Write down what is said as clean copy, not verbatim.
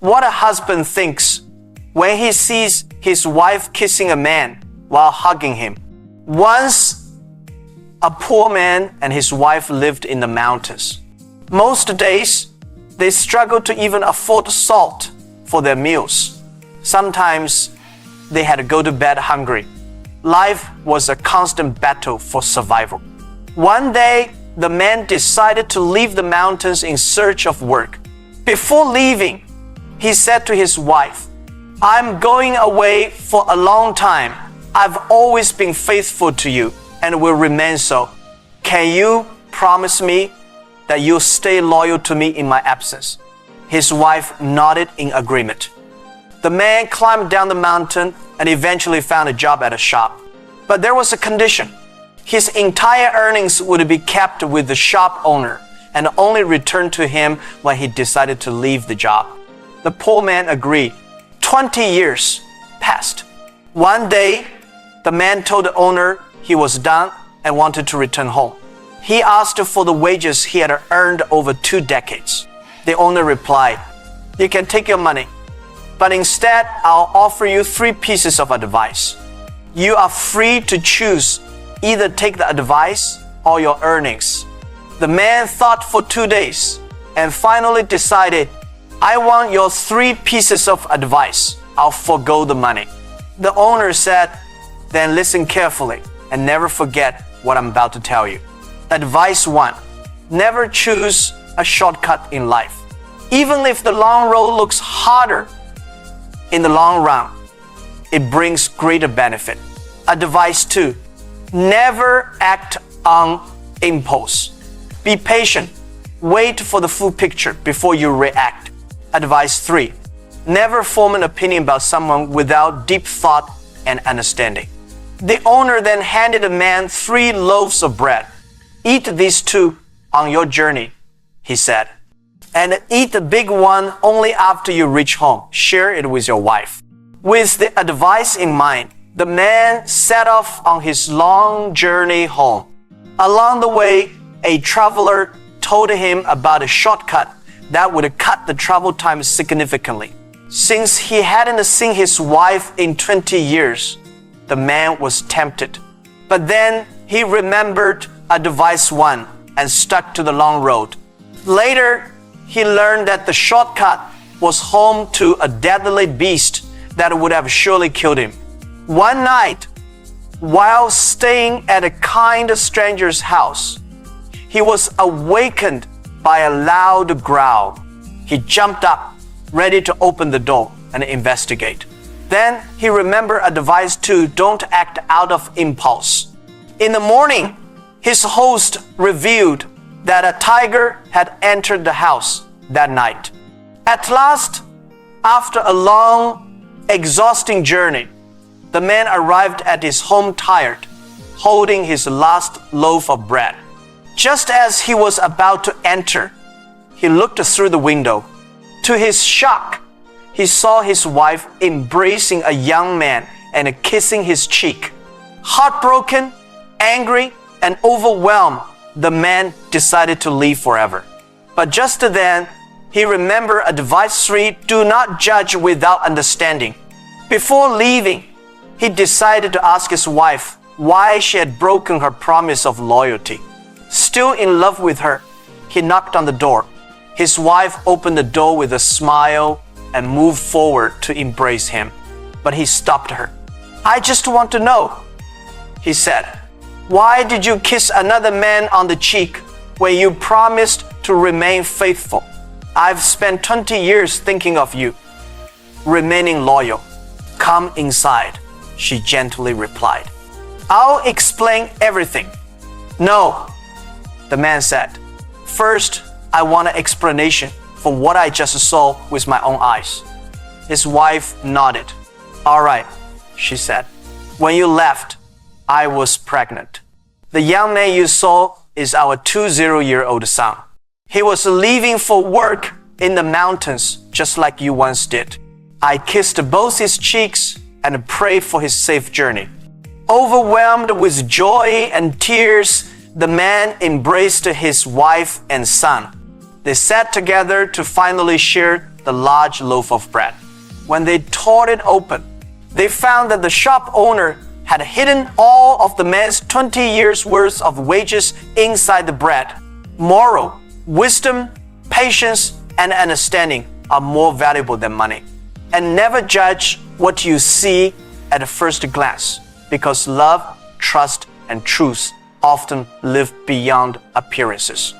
what a husband thinks when he sees his wife kissing a man while hugging him. Once, a poor man and his wife lived in the mountains. Most days, they struggled to even afford salt for their meals. Sometimes, they had to go to bed hungry. Life was a constant battle for survival. One day, the man decided to leave the mountains in search of work. Before leaving, he said to his wife, "I'm going away for a long time. I've always been faithful to you and will remain so. Can you promise me that you'll stay loyal to me in my absence?" His wife nodded in agreement. The man climbed down the mountain and eventually found a job at a shop. But there was a condition. His entire earnings would be kept with the shop owner and only returned to him when he decided to leave the job. The poor man agreed. 20 years passed. One day, the man told the owner he was done and wanted to return home. He asked for the wages he had earned over 2 decades. The owner replied, "You can take your money, but instead I'll offer you 3 pieces of advice. You are free to choose either take the advice or your earnings." The man thought for 2 days and finally decided, "I want your 3 pieces of advice. I'll forgo the money." The owner said, "Then listen carefully and never forget what I'm about to tell you. Advice 1, never choose a shortcut in life. Even if the long road looks harder, in the long run, it brings greater benefit. Advice 2, never act on impulse. Be patient. Wait for the full picture before you react. Advice 3, never form an opinion about someone without deep thought and understanding." The owner then handed the man 3 loaves of bread. "Eat these 2 on your journey," he said, "and eat the big one only after you reach home. Share it with your wife." With the advice in mind, the man set off on his long journey home. Along the way, a traveler told him about a shortcut that would cut the travel time significantly. Since he hadn't seen his wife in 20 years, the man was tempted. But then he remembered advice 1 and stuck to the long road. Later, he learned that the shortcut was home to a deadly beast that would have surely killed him. One night, while staying at a kind stranger's house, he was awakened by a loud growl. He jumped up, ready to open the door and investigate. Then he remembered advice 2, don't act out of impulse. In the morning, his host revealed that a tiger had entered the house that night. At last, after a long, exhausting journey, the man arrived at his home tired, holding his last loaf of bread. Just as he was about to enter, he looked through the window. To his shock, he saw his wife embracing a young man and kissing his cheek. Heartbroken, angry, and overwhelmed, the man decided to leave forever. But just then, he remembered advice 3, do not judge without understanding. Before leaving, he decided to ask his wife why she had broken her promise of loyalty. Still in love with her, he knocked on the door. His wife opened the door with a smile and moved forward to embrace him. But he stopped her. "I just want to know," he said, "why did you kiss another man on the cheek when you promised to remain faithful? I've spent 20 years thinking of you, remaining loyal." "Come inside," she gently replied. "I'll explain everything." "No," the man said. "First, I want an explanation for what I just saw with my own eyes." His wife nodded. "All right," she said. "When you left, I was pregnant. The young man you saw is our 20-year-old son. He was leaving for work in the mountains just like you once did. I kissed both his cheeks and prayed for his safe journey." Overwhelmed with joy and tears, the man embraced his wife and son. They sat together to finally share the large loaf of bread. When they tore it open, they found that the shop owner had hidden all of the man's 20 years' worth of wages inside the bread. Moral, wisdom, patience, and understanding are more valuable than money. And never judge what you see at a first glance, because love, trust, and truth often live beyond appearances.